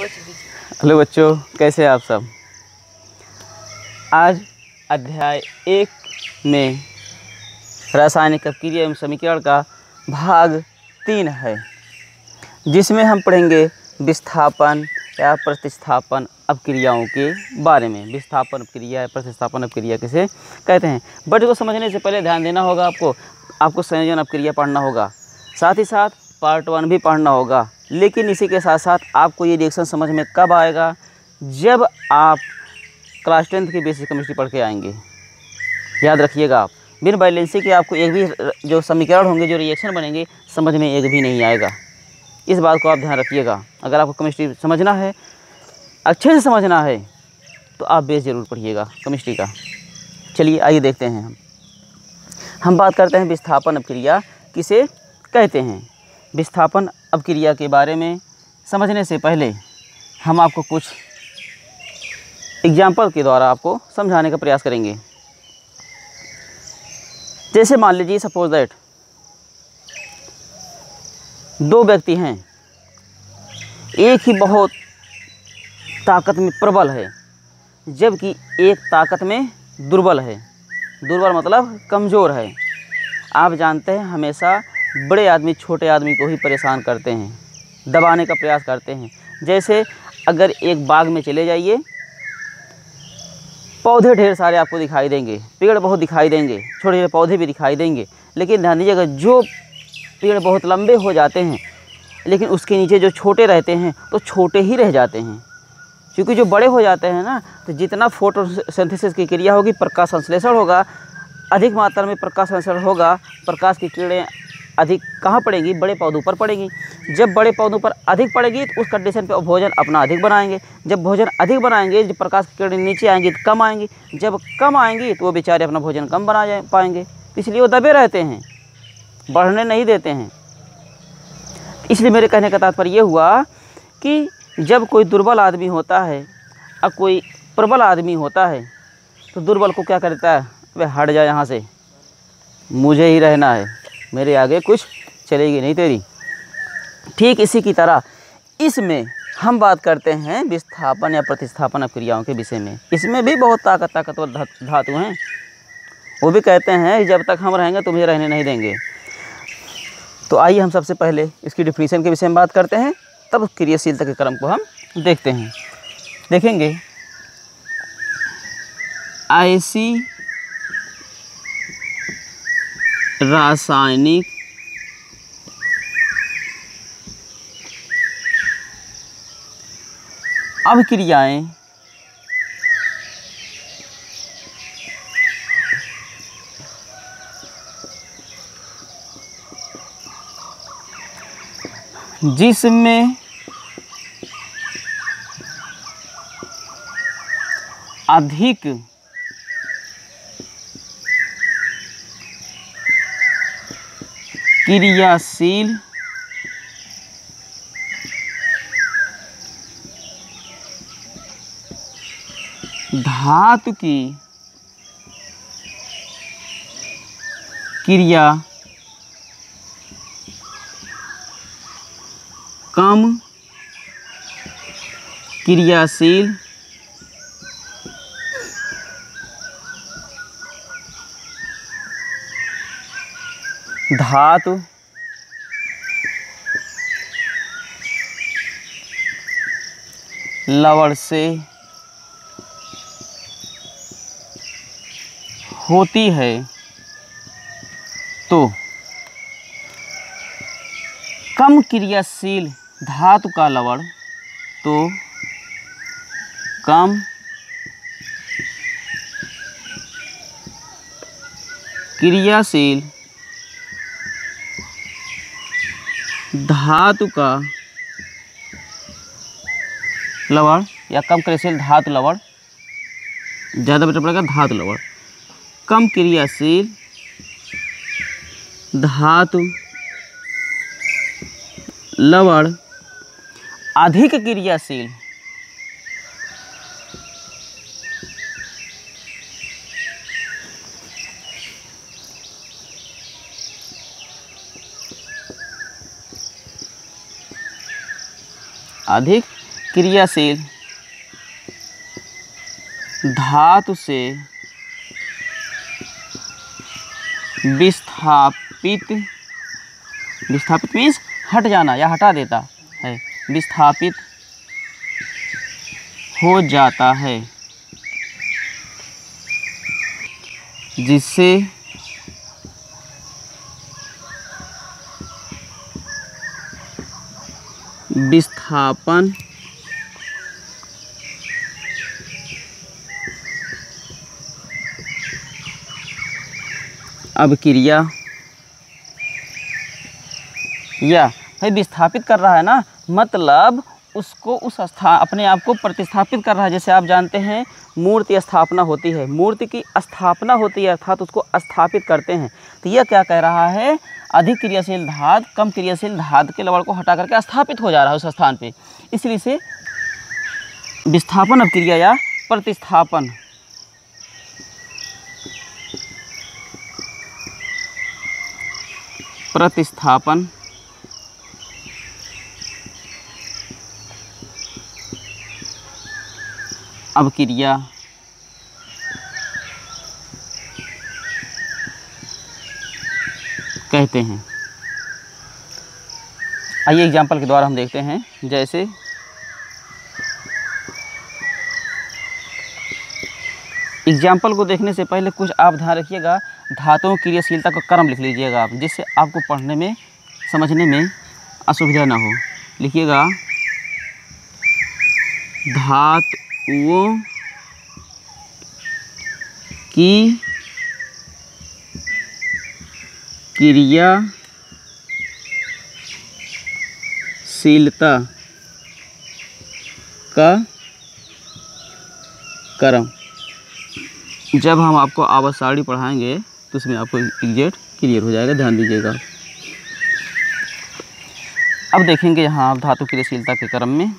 Hello बच्चों, कैसे हैं आप सब। आज अध्याय 1 में रासायनिक अपक्रिया एवं समीकरण का भाग 3 है, जिसमें हम पढ़ेंगे विस्थापन या प्रतिस्थापन अपक्रियाओं के बारे में। विस्थापन अपक्रिया या प्रतिस्थापन अपक्रिया किसे कहते हैं। बट को समझने से पहले ध्यान देना होगा, आपको संयोजन अपक्रिया पढ़ना होगा, साथ ही साथ पार्ट 1 भी पढ़ना होगा। लेकिन इसी के साथ साथ आपको ये रिएक्शन समझ में कब आएगा, जब आप क्लास 10th की बेसिक केमिस्ट्री पढ़ के आएंगे। याद रखिएगा, आप बिन बैलेंसी के आपको एक भी जो समीकरण होंगे, जो रिएक्शन बनेंगे, समझ में एक भी नहीं आएगा। इस बात को आप ध्यान रखिएगा। अगर आपको केमिस्ट्री समझना है, अच्छे से समझना है, तो आप बेस ज़रूर पढ़िएगा केमिस्ट्री का। चलिए आइए देखते हैं। हम बात करते हैं विस्थापन अपक्रिया किसे कहते हैं। विस्थापन अपक्रिया के बारे में समझने से पहले हम आपको कुछ एग्जाम्पल के द्वारा आपको समझाने का प्रयास करेंगे। जैसे मान लीजिए, सपोज दैट 2 व्यक्ति हैं, एक ही बहुत ताकत में प्रबल है, जबकि एक ताकत में दुर्बल है। दुर्बल मतलब कमज़ोर है। आप जानते हैं, हमेशा बड़े आदमी छोटे आदमी को ही परेशान करते हैं, दबाने का प्रयास करते हैं। जैसे अगर एक बाग में चले जाइए, पौधे ढेर सारे आपको दिखाई देंगे, पेड़ बहुत दिखाई देंगे, छोटे छोटे पौधे भी दिखाई देंगे। लेकिन ध्यान दीजिएगा, जो पेड़ बहुत लंबे हो जाते हैं, लेकिन उसके नीचे जो छोटे रहते हैं तो छोटे ही रह जाते हैं। क्योंकि जो बड़े हो जाते हैं ना, तो जितना फोटोसिंथेसिस की क्रिया होगी, प्रकाश संश्लेषण होगा, अधिक मात्रा में प्रकाश संश्लेषण होगा, प्रकाश की किरणें अधिक कहाँ पड़ेंगी, बड़े पौधों पर पड़ेंगी। जब बड़े पौधों पर अधिक पड़ेगी तो उस कंडीशन पे भोजन अपना अधिक बनाएंगे। जब भोजन अधिक बनाएंगे, जब प्रकाश की किरणें नीचे आएंगी तो कम आएंगी। जब कम आएंगी तो वो बेचारे अपना भोजन कम बना पाएंगे, इसलिए वो दबे रहते हैं, बढ़ने नहीं देते हैं। इसलिए मेरे कहने का तात्पर्य ये हुआ कि जब कोई दुर्बल आदमी होता है और कोई प्रबल आदमी होता है, तो दुर्बल को क्या करता है, वे हट जा यहाँ से, मुझे ही रहना है, मेरे आगे कुछ चलेगी नहीं तेरी। ठीक इसी की तरह इसमें हम बात करते हैं विस्थापन या प्रतिस्थापन अपक्रियाओं के विषय में। इसमें भी बहुत ताकतवर धातु हैं। वो भी कहते हैं जब तक हम रहेंगे तुम्हें रहने नहीं देंगे। तो आइए हम सबसे पहले इसकी डिफिनीशन के विषय में बात करते हैं, तब क्रियाशीलता के क्रम को हम देखते हैं। देखेंगे, ऐसी रासायनिक अभिक्रियाएं जिसमें अधिक क्रियाशील धातु की क्रिया कम क्रियाशील धातु लवण से होती है, तो कम क्रियाशील धातु का लवण, तो कम क्रियाशील धातु का लवण या कम क्रियाशील धातु लवण, ज़्यादा बेटर पड़ेगा धातु लवण। कम क्रियाशील धातु लवण अधिक क्रियाशील अधिक क्रियाशील धातु से विस्थापित, विस्थापित मीन्स हट जाना या हटा देता है, विस्थापित हो जाता है, जिससे विस्थापन अवक्रिया, या भाई विस्थापित कर रहा है ना, मतलब उसको उस अपने आप को प्रतिस्थापित कर रहा है। जैसे आप जानते हैं मूर्ति स्थापना होती है, मूर्ति की स्थापना होती है अर्थात उसको स्थापित करते हैं। तो यह क्या कह रहा है, अधिक क्रियाशील धातु कम क्रियाशील धातु के लवण को हटा करके स्थापित हो जा रहा है उस स्थान पे, इसलिए से विस्थापन अवक्रिया या प्रतिस्थापन प्रतिस्थापन अवक्रिया कहते हैं। आइए एग्जाम्पल के द्वारा हम देखते हैं। जैसे एग्जाम्पल को देखने से पहले कुछ आप ध्यान रखिएगा, धातुओं की क्रियाशीलता का क्रम लिख लीजिएगा आप, जिससे आपको पढ़ने में समझने में असुविधा ना हो। लिखिएगा धातुओं की क्रियाशीलता का क्रम। जब हम आपको आवर्त सारणी पढ़ाएंगे तो उसमें आपको एग्जैक्ट क्लियर हो जाएगा, ध्यान दीजिएगा। अब देखेंगे यहाँ आप धातु क्रियाशीलता के क्रम में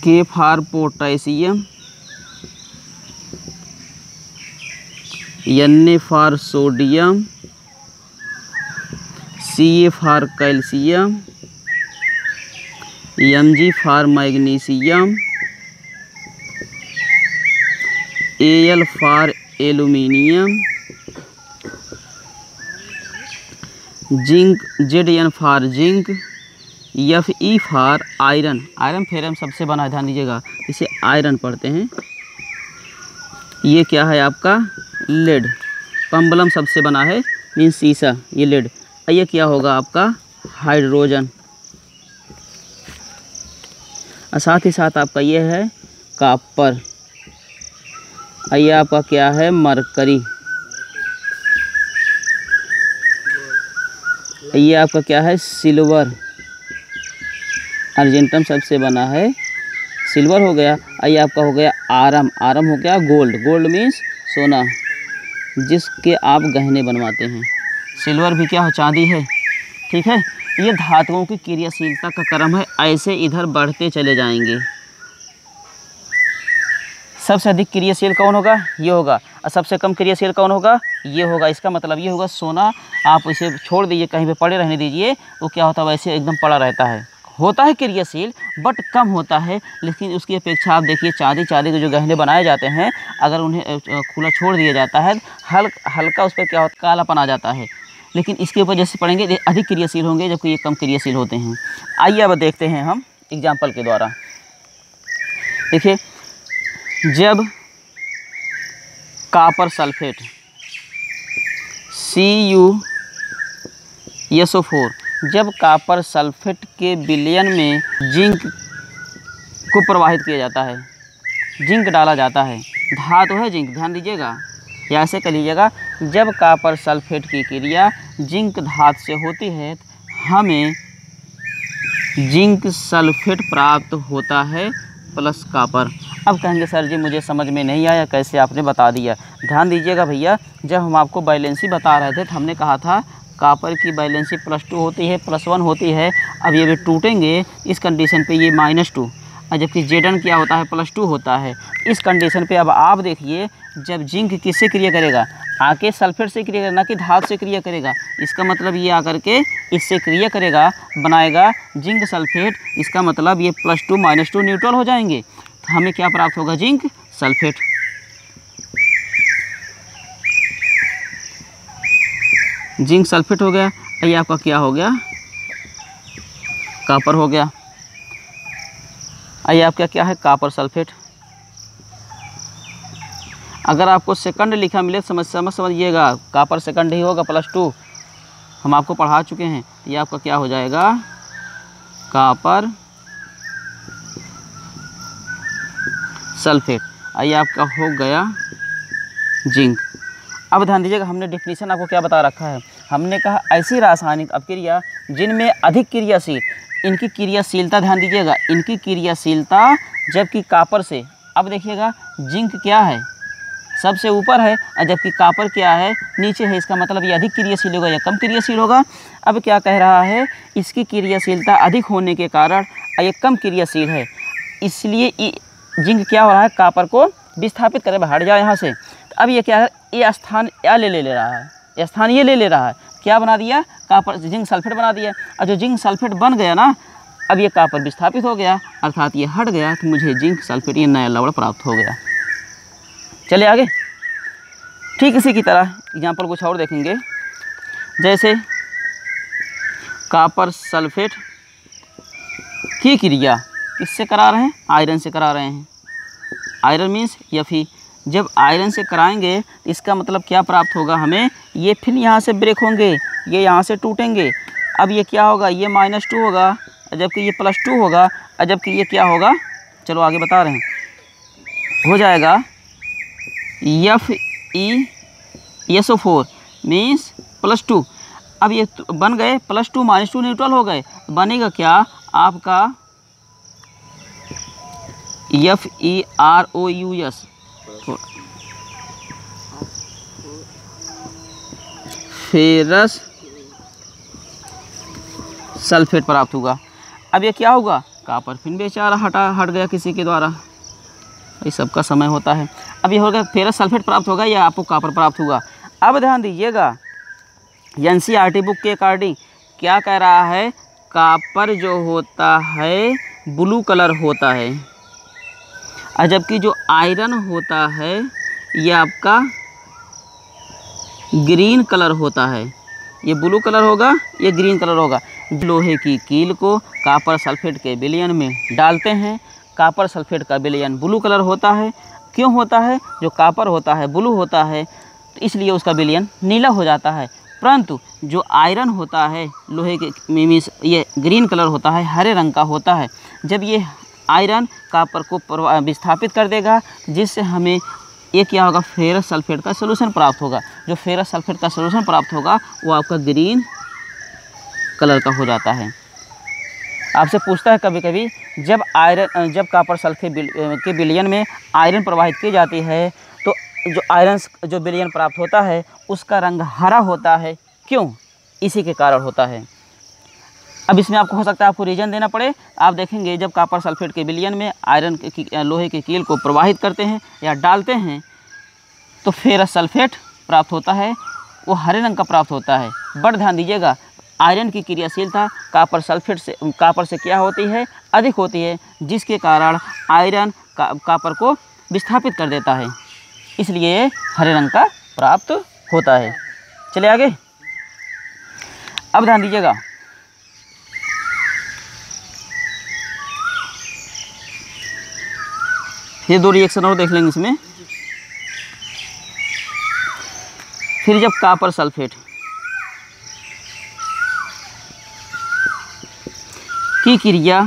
K for potassium, N for sodium, C for calcium, M for magnesium, L for aluminium, zinc Z for zinc, F E for iron, iron ferrum सबसे बना है, ध्यान दीजिएगा, इसे आयरन पढ़ते हैं। ये क्या है आपका लेड, पंबलम सबसे बना है मीन सीसा, ये लेड। ये क्या होगा आपका हाइड्रोजन, और साथ ही साथ आपका ये है कॉपर, ये आपका क्या है मरकरी, ये आपका क्या है सिल्वर, अर्जेंटम सबसे बना है सिल्वर हो गया। ये आपका हो गया आरम, आरम हो गया गोल्ड, गोल्ड मीन्स सोना जिसके आप गहने बनवाते हैं। सिल्वर भी क्या हो चांदी है, ठीक है। ये धातुओं की क्रियाशीलता का क्रम है, ऐसे इधर बढ़ते चले जाएंगे। सबसे अधिक क्रियाशील कौन होगा, ये होगा, और सबसे कम क्रियाशील कौन होगा, ये होगा। इसका मतलब ये होगा सोना, आप इसे छोड़ दीजिए कहीं पे पड़े रहने दीजिए, वो क्या होता है वैसे एकदम पड़ा रहता है, होता है क्रियाशील बट कम होता है। लेकिन उसकी अपेक्षा आप देखिए चांदी, चांदी के जो गहने बनाए जाते हैं अगर उन्हें खुला छोड़ दिया जाता है हल्का उस पर क्या होता है कालापन आ जाता है। लेकिन इसके ऊपर जैसे पढ़ेंगे अधिक क्रियाशील होंगे जबकि ये कम क्रियाशील होते हैं। आइए अब देखते हैं हम एग्जाम्पल के द्वारा। देखिए जब कॉपर सल्फेट CuSO4 जब कॉपर सल्फेट के विलयन में जिंक को प्रवाहित किया जाता है, जिंक डाला जाता है, धातु है जिंक, ध्यान दीजिएगा, या ऐसे कर लीजिएगा, जब कॉपर सल्फेट की क्रिया जिंक धातु से होती है हमें जिंक सल्फेट प्राप्त होता है प्लस कॉपर। अब कहेंगे सर जी मुझे समझ में नहीं आया, कैसे आपने बता दिया। ध्यान दीजिएगा भैया, जब हम आपको बैलेंसी बता रहे थे तो हमने कहा था कॉपर की बैलेंसी +2 होती है, +1 होती है। अब ये भी टूटेंगे इस कंडीशन पे ये -2, और जबकि Zn क्या होता है +2 होता है। इस कंडीशन पे अब आप देखिए, जब जिंक किससे क्रिया करेगा, आके सल्फेट से क्रिया करेगा, ना कि धातु से क्रिया करेगा। इसका मतलब ये आकर के इससे क्रिया करेगा, बनाएगा जिंक सल्फेट। इसका मतलब ये +2 -2 न्यूट्रल हो जाएंगे, तो हमें क्या प्राप्त होगा, जिंक सल्फेट। जिंक सल्फेट हो गया। ये आपका क्या हो गया, कॉपर हो गया। ये आपका क्या है, कॉपर सल्फेट। अगर आपको सेकंड लिखा मिले समझिएगा, कॉपर सेकंड ही होगा, +2 हम आपको पढ़ा चुके हैं। ये आपका क्या हो जाएगा, कॉपर सल्फेट। ये आपका हो गया जिंक। अब ध्यान दीजिएगा, हमने डेफिनेशन आपको क्या बता रखा है, हमने कहा ऐसी रासायनिक अपक्रिया जिनमें अधिक क्रियाशील, इनकी क्रियाशीलता ध्यान दीजिएगा, इनकी क्रियाशीलता जबकि कॉपर से, अब देखिएगा जिंक क्या है, सबसे ऊपर है, और जबकि कॉपर क्या है, नीचे है। इसका मतलब ये अधिक क्रियाशील होगा या कम क्रियाशील होगा। अब क्या कह रहा है, इसकी क्रियाशीलता अधिक होने के कारण ये कम क्रियाशील है, इसलिए जिंक क्या हो रहा है, कॉपर को विस्थापित करे, हट जाए यहाँ से। अब ये क्या है, ये स्थान या ले रहा है, ये स्थान ये ले रहा है, क्या बना दिया, कॉपर जिंक सल्फेट बना दिया। और जो जिंक सल्फेट बन गया ना, अब ये कॉपर विस्थापित हो गया, अर्थात ये हट गया, तो मुझे जिंक सल्फेट ये नया लवण प्राप्त हो गया। चलिए आगे। ठीक इसी की तरह एग्जाम्पल कुछ और देखेंगे, जैसे कॉपर सल्फेट की क्रिया किससे करा रहे हैं, आयरन से करा रहे हैं। Iron means Fe। जब आयरन से कराएंगे तो इसका मतलब क्या प्राप्त होगा हमें, ये फिर यहाँ से ब्रेक होंगे, ये यहाँ से टूटेंगे। अब ये क्या होगा, ये -2 होगा, जबकि ये +2 होगा, और जबकि ये क्या होगा, चलो आगे बता रहे हैं, हो जाएगा FeSO4 मीन्स +2। अब ये बन गए +2 -2 न्यूट्रल हो गए, बनेगा क्या आपका FeROUS, फेरस सल्फेट प्राप्त होगा। अब ये क्या होगा, कॉपर फिर बेचारा हट गया किसी के द्वारा, ये सबका समय होता है। अब ये होगा फेरस सल्फेट प्राप्त होगा या आपको कॉपर प्राप्त होगा। अब ध्यान दीजिएगा, NCERT बुक के अकॉर्डिंग क्या कह रहा है, कॉपर जो होता है ब्लू कलर होता है, और जबकि जो आयरन होता है ये आपका ग्रीन कलर होता है। ये ब्लू कलर होगा, ये ग्रीन कलर होगा। लोहे की कील को कॉपर सल्फेट के विलयन में डालते हैं, कॉपर सल्फेट का विलयन ब्लू कलर होता है। क्यों होता है, जो कॉपर होता है ब्लू होता है, तो इसलिए उसका विलयन नीला हो जाता है। परंतु जो आयरन होता है लोहे के मीन्स ये ग्रीन कलर होता है, हरे रंग का होता है। जब ये आयरन कॉपर को विस्थापित कर देगा, जिससे हमें ये क्या होगा, फेरस सल्फेट का सोल्यूशन प्राप्त होगा। जो फेरस सल्फेट का सोल्यूशन प्राप्त होगा वो आपका ग्रीन कलर का हो जाता है। आपसे पूछता है कभी कभी, जब कॉपर सल्फेट के विलयन में आयरन प्रवाहित की जाती है तो जो विलयन प्राप्त होता है उसका रंग हरा होता है। क्यों, इसी के कारण होता है। अब इसमें आपको हो सकता है आपको रीजन देना पड़े। आप देखेंगे जब कॉपर सल्फेट के विलयन में आयरन लोहे की कील को प्रवाहित करते हैं या डालते हैं तो फेरस सल्फेट प्राप्त होता है, वो हरे रंग का प्राप्त होता है। बट ध्यान दीजिएगा, आयरन की क्रियाशीलता कॉपर से क्या होती है, अधिक होती है, जिसके कारण आयरन कॉपर को विस्थापित कर देता है, इसलिए हरे रंग का प्राप्त होता है। चले आगे। अब ध्यान दीजिएगा, ये दो रिएक्शन और देख लेंगे इसमें। फिर जब कॉपर सल्फेट की क्रिया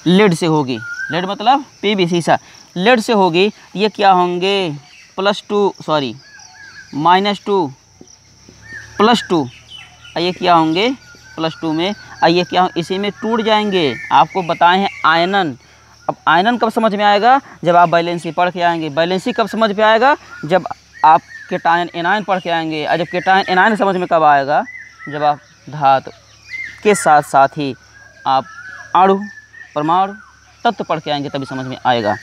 लेड से होगी, लेड मतलब पीबी सीसा, लेड से होगी, ये क्या होंगे, -2 +2 ये क्या होंगे +2 में ये क्या इसी में टूट जाएंगे। आपको बताए हैं आयनन। अब आयनन कब समझ में आएगा, जब आप बैलेंसी पढ़ के आएंगे। बैलेंसी कब समझ में आएगा, जब आप केटायन एनायन पढ़ के आएंगे। और जब केटायन एनायन समझ में कब आएगा, जब आप धातु के साथ साथ ही आप अणु परमाणु तत्व पढ़ के आएंगे, तभी समझ में आएगा।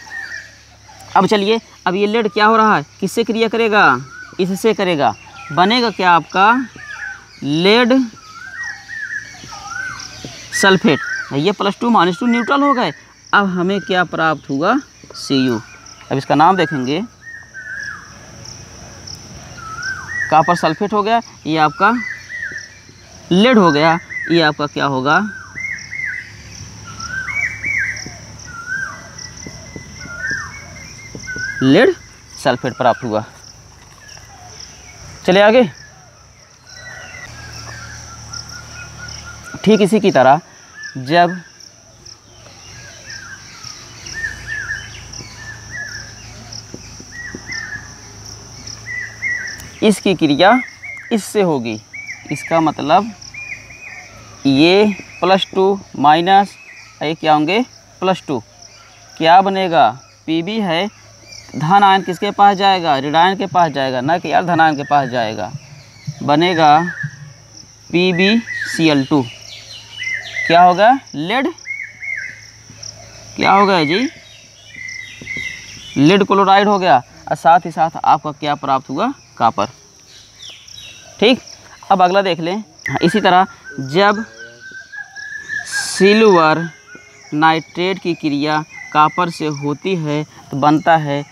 अब चलिए, अब ये लेड क्या हो रहा है, किससे क्रिया करेगा, इससे करेगा। बनेगा क्या आपका लेड सल्फेट। भैया +2 -2 न्यूट्रल हो गए। अब हमें क्या प्राप्त हुआ, Cu। अब इसका नाम देखेंगे, कॉपर सल्फेट हो गया, ये आपका लेड हो गया, ये आपका क्या होगा, लेड सल्फेट प्राप्त हुआ। चलिए आगे। ठीक इसी की तरह जब इसकी क्रिया इससे होगी, इसका मतलब ये +2 माइनस ये क्या होंगे +2, क्या बनेगा, Pb है, धन आयन किसके पास जाएगा, ऋणायन के पास जाएगा, ना कि यार धनायन के पास जाएगा। बनेगा PbCl2। क्या होगा, लेड, क्या होगा जी, लेड क्लोराइड हो गया। और साथ ही साथ आपका क्या प्राप्त हुआ, कॉपर। ठीक, अब अगला देख लें। इसी तरह जब सिल्वर नाइट्रेट की क्रिया कॉपर से होती है तो बनता है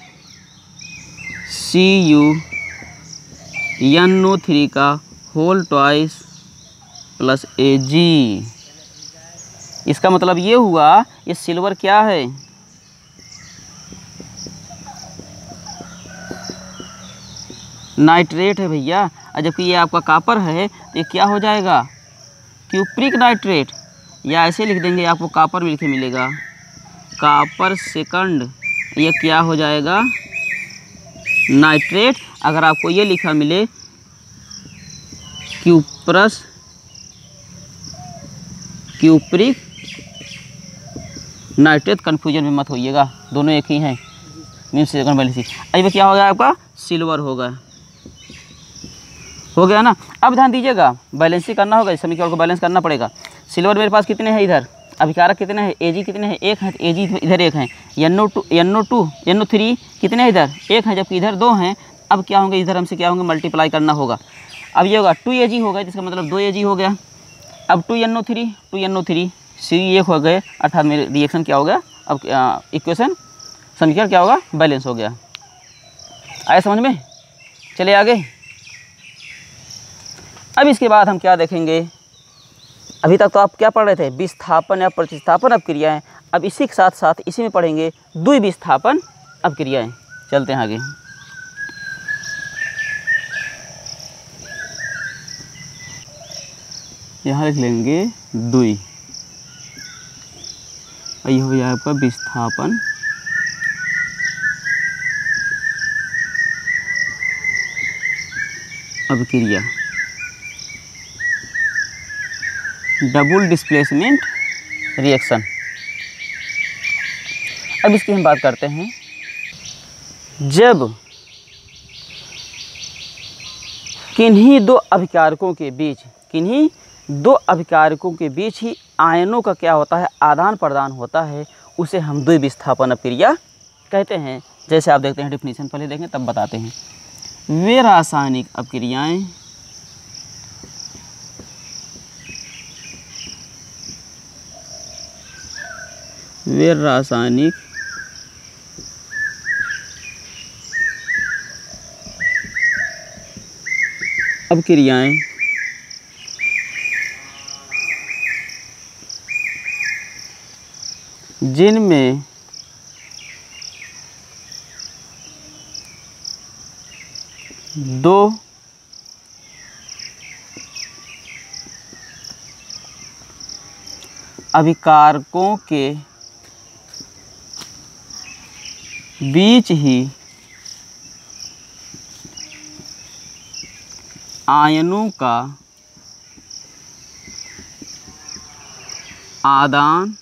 CuNO3 का होल ट्वाइस प्लस Ag। इसका मतलब ये हुआ, ये सिल्वर क्या है, नाइट्रेट है भैया। और जबकि ये आपका कॉपर है तो ये क्या हो जाएगा, क्यूप्रिक नाइट्रेट, या ऐसे लिख देंगे, आपको कॉपर भी लिखे मिलेगा, कॉपर सेकंड, ये क्या हो जाएगा, नाइट्रेट। अगर आपको ये लिखा मिले क्यूप्रस क्यूप्रिक नाइट्रेट, कन्फ्यूजन में मत होइएगा, दोनों एक ही हैं, मीन्स सेकंड बैलेंसी। अब क्या हो गया, आपका सिल्वर हो गया ना। अब ध्यान दीजिएगा, बैलेंसी करना होगा, इस समीकरण को बैलेंस करना पड़ेगा। सिल्वर मेरे पास कितने हैं, इधर अभिकारक कितने हैं, Ag कितने हैं, 1 है, तो Ag इधर 1 है, NO3 कितने हैं, इधर 1 है, जबकि इधर 2 हैं। अब क्या होंगे, इधर हमसे क्या होंगे, मल्टीप्लाई करना होगा। अब ये होगा 2Ag होगा, जिसका मतलब 2Ag हो गया। अब 2NO3 C1 हो गए, अर्थात मेरे रिएक्शन क्या हो गया, अब इक्वेशन समीकरण क्या होगा, बैलेंस हो गया। आया समझ में। चलिए आगे। अब इसके बाद हम क्या देखेंगे, अभी तक तो आप क्या पढ़ रहे थे, विस्थापन या प्रतिस्थापन अपक्रियाएं। अब इसी के साथ साथ इसी में पढ़ेंगे द्विविस्थापन अपक्रियाएं। चलते हैं आगे। यहाँ लिख लेंगे द्वि, ये हो जाए आपका विस्थापन अपक्रिया, डबल डिस्प्लेसमेंट रिएक्शन। अब इसकी हम बात करते हैं, जब किन्हीं दो अभिकारकों के बीच ही आयनों का क्या होता है, आदान प्रदान होता है, उसे हम द्विविस्थापन अपक्रिया कहते हैं। जैसे आप देखते हैं, डेफिनेशन पहले देखें तब बताते हैं। वे रासायनिक अपक्रियाएं अपक्रियाएं जिनमें दो अभिकारकों के बीच ही आयनों का आदान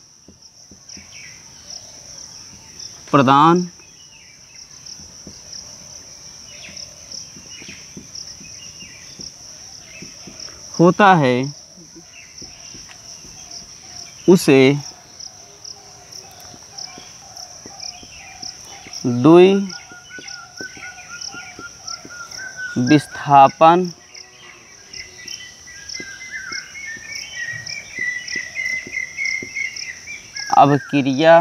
प्रदान होता है उसे द्विविस्थापन अभिक्रिया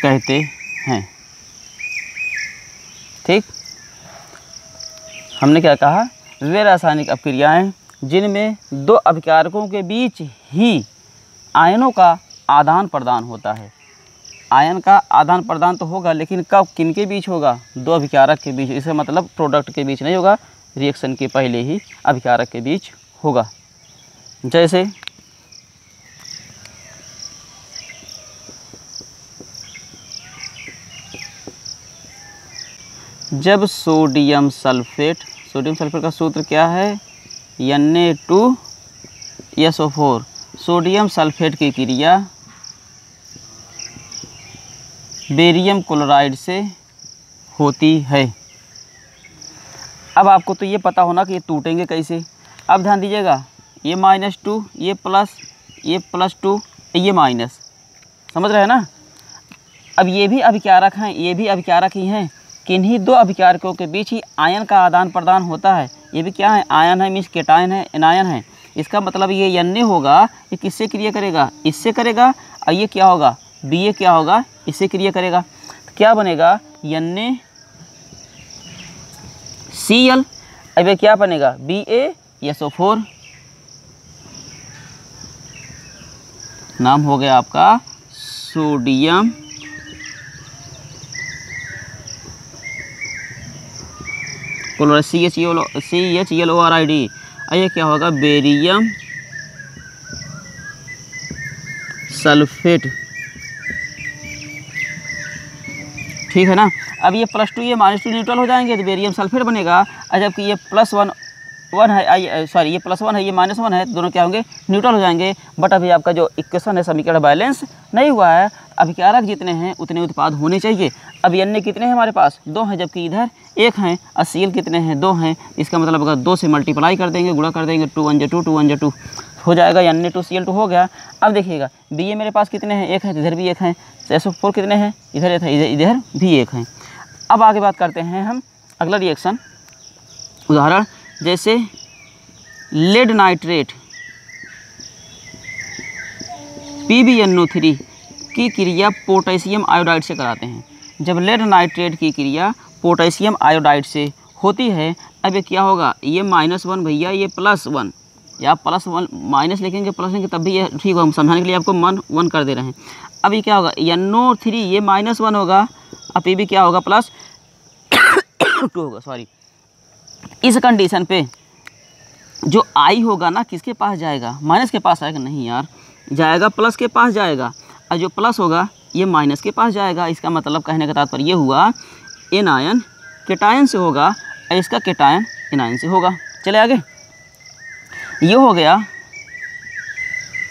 कहते हैं। ठीक, हमने क्या कहा, वे रासायनिक अपक्रियाएं जिनमें दो अभिकारकों के बीच ही आयनों का आदान प्रदान होता है। आयन का आदान प्रदान तो होगा, लेकिन कब, किन के बीच होगा, दो अभिकारक के बीच। इसका मतलब प्रोडक्ट के बीच नहीं होगा, रिएक्शन के पहले ही अभिकारक के बीच होगा। जैसे जब सोडियम सल्फेट का सूत्र क्या है, Na2SO4, सोडियम सल्फेट की क्रिया बेरियम क्लोराइड से होती है। अब आपको तो ये पता होना कि ये टूटेंगे कैसे। अब ध्यान दीजिएगा, ये -2, ये +2, ये माइनस, समझ रहे हैं ना। अब ये भी अभिकारक हैं, ये भी अभिकारक ही हैं। किन्हीं दो अभिकारकों के बीच ही आयन का आदान प्रदान होता है। ये भी क्या है, आयन है, मीन्स केटायन है, एनायन है। इसका मतलब ये Na होगा, ये किससे क्रिया करेगा, इससे करेगा। और ये क्या होगा, Ba क्या होगा, इससे क्रिया करेगा। तो क्या बनेगा, NaCl। अब ये क्या बनेगा, BaSO4, नाम हो गया आपका सोडियम CHLORID। ये क्या होगा, बेरियम सल्फेट। ठीक है ना। अब ये +2 ये -2 न्यूट्रल हो जाएंगे तो बेरियम सल्फेट बनेगा। और जबकि ये +1 है, ये +1 है, ये -1 है, दोनों क्या होंगे, न्यूट्रल हो जाएंगे। बट अभी आपका जो इक्वेशन है, समीकरण बैलेंस नहीं हुआ है। अभिकारक जितने हैं उतने उत्पाद होने चाहिए। अब Na कितने हैं हमारे पास, 2 हैं, जबकि इधर 1 हैं। और Cl कितने हैं, 2 हैं। इसका मतलब अगर 2 से मल्टीप्लाई कर देंगे, गुणा कर देंगे, 2 1 2 2 1 2 हो जाएगा, Na2Cl2 हो गया। अब देखिएगा, Ba मेरे पास कितने हैं, 1 है, इधर भी 1 है। SO4 कितने हैं, इधर इधर भी 1 है। अब आगे बात करते हैं हम अगला रिएक्शन, उदाहरण जैसे लेड नाइट्रेट PbNO3 की क्रिया पोटेशियम आयोडाइड से कराते हैं। जब लेड नाइट्रेट की क्रिया पोटेशियम आयोडाइड से होती है, अब ये क्या होगा, ये -1 भैया, ये +1, या +1 माइनस लिखेंगे, प्लस लिखेंगे तब भी ये ठीक होगा। हम समझाने के लिए आपको 1 कर दे रहे हैं। अब ये क्या होगा, NO3 ये -1 होगा, अब Pb क्या होगा, +2 होगा, सॉरी। इस कंडीशन पे जो I होगा ना, किसके पास जाएगा, माइनस के पास आएगा, नहीं यार, जाएगा प्लस के पास जाएगा। और जो प्लस होगा ये माइनस के पास जाएगा। इसका मतलब कहने का तात्पर्य ये हुआ, एनायन केटायन से होगा और इसका केटायन एनायन से होगा। चले आगे, ये हो गया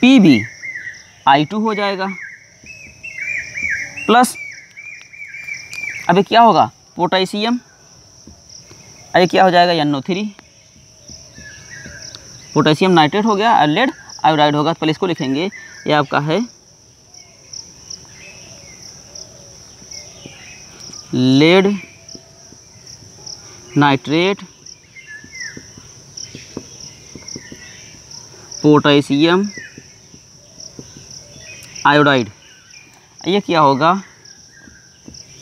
Pb I2 हो जाएगा, प्लस अभी क्या होगा, पोटेशियम, अरे क्या हो जाएगा, NO3, पोटेशियम नाइट्रेट हो गया और लेड आयोडाइड होगा। तो पहले इसको लिखेंगे, ये आपका है लेड नाइट्रेट पोटेशियम आयोडाइड। ये क्या होगा,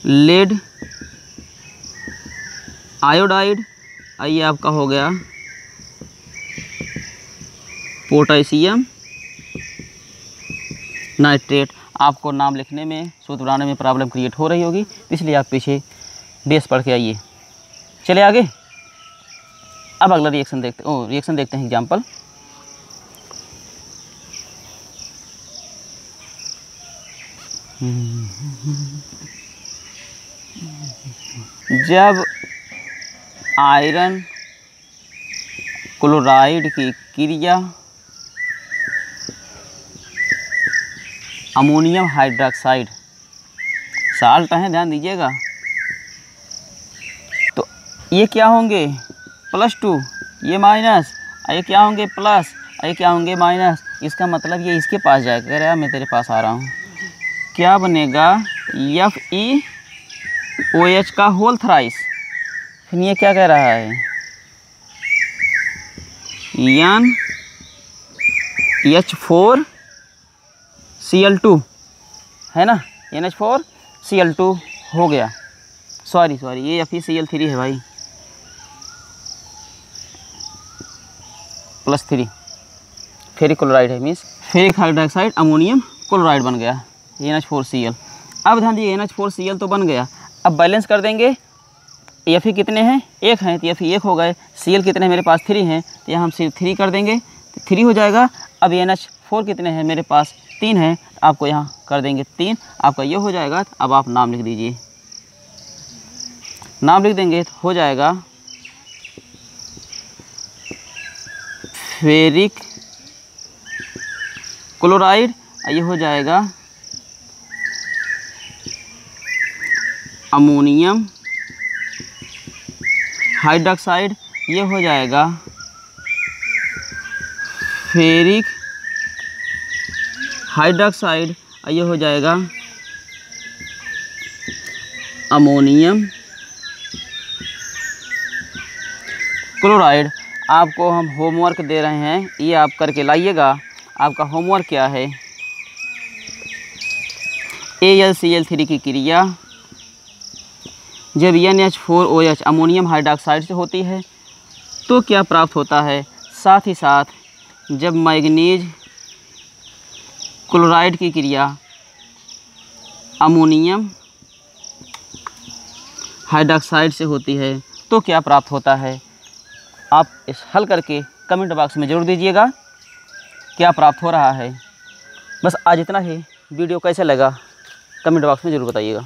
लेड आयोडाइड, ये आपका हो गया पोटेशियम नाइट्रेट। आपको नाम लिखने में, सूत्र बनाने में प्रॉब्लम क्रिएट हो रही होगी, इसलिए आप पीछे बेस पढ़ के आइए। चले आगे, अब अगला रिएक्शन देखते हैं एग्जाम्पल। जब आयरन क्लोराइड की क्रिया अमोनियम हाइड्रोक्साइड, साल्ट है, ध्यान दीजिएगा, तो ये क्या होंगे +2, ये माइनस, ये क्या होंगे प्लस, ये क्या होंगे माइनस। इसका मतलब ये इसके पास जाएगा, कह रहा है मैं तेरे पास आ रहा हूँ। क्या बनेगा FeOH का होल थ्राइस। फिर ये क्या कह रहा है NH4Cl2 है ना, NH4Cl2 हो गया। सॉरी ये FeCl3 है भाई, +3 फेरिक क्लोराइड है, means ferric hydroxide ammonium chloride बन गया NH4Cl। अब ध्यान दीजिए NH4Cl तो बन गया, अब बैलेंस कर देंगे। Fe कितने हैं, 1 हैं, तो Fe 1 हो गए। Cl कितने हैं मेरे पास, 3 हैं, तो यहाँ हम सिर्फ 3 कर देंगे तो 3 हो जाएगा। अब NH4 कितने हैं मेरे पास, 3 हैं, आपको यहाँ कर देंगे 3, आपका ये हो जाएगा। अब आप नाम लिख दीजिए, नाम लिख देंगे तो हो जाएगा फेरिक क्लोराइड, ये हो जाएगा अमोनियम हाइड्रोक्साइड, ये हो जाएगा फेरिक हाइड्रोक्साइड, ये हो जाएगा अमोनियम क्लोराइड। आपको हम होमवर्क दे रहे हैं, ये आप करके लाइएगा। आपका होमवर्क क्या है, AlCl3 की क्रिया जब NH4OH अमोनियम हाइड्रोक्साइड से होती है तो क्या प्राप्त होता है। साथ ही साथ जब मैंगनीज क्लोराइड की क्रिया अमोनियम हाइड्रोक्साइड से होती है तो क्या प्राप्त होता है। आप इस हल करके कमेंट बॉक्स में ज़रूर दीजिएगा क्या प्राप्त हो रहा है। बस आज इतना ही। वीडियो कैसा लगा कमेंट बॉक्स में ज़रूर बताइएगा।